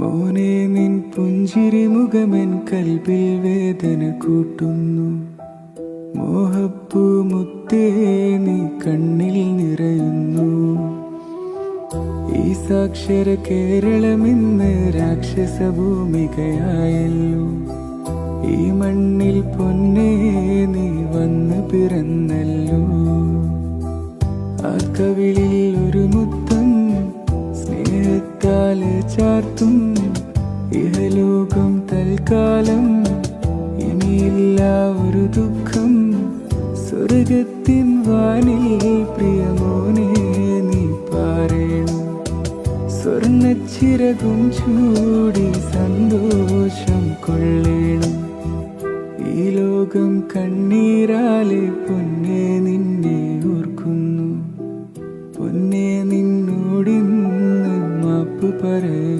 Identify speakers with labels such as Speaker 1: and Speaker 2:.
Speaker 1: മോനെ നിൻ പുഞ്ചിരി മുഖമെൻ കൽബിൽ വേദന കൂട്ടുന്നു. മോഹപ്പൂ മുത്തേ നീ കണ്ണിൽ നിറയുന്നു. ഈ സാക്ഷര കേരളമിന്ന് രാക്ഷസ ഭൂമികയായല്ലോ. ഈ മണ്ണിൽ പൊന്നേ നീ വന്ന് പിറന്നല്ലോ. ആ കവിളിൽ ഒരു മുത്തം സ്നേഹത്താലെ ചാർത്തും. ഇഹലോകം തൽക്കാലം ഇനിയില്ല ഒരു ദുഃഖം. സ്വർഗത്തിൻ വാനിൽ പ്രിയമോനെ നീ പാറേണം. സ്വർണ്ണച്ചിറകും ചൂടി സന്തോഷം കൊള്ളേണം. ഈ ലോകം കണ്ണീരാലെ പൊന്നെ നിന്നെ ഓർക്കുന്നു. പൊന്നെ നിന്നോടിന്ന് മാപ്പ് പറയും.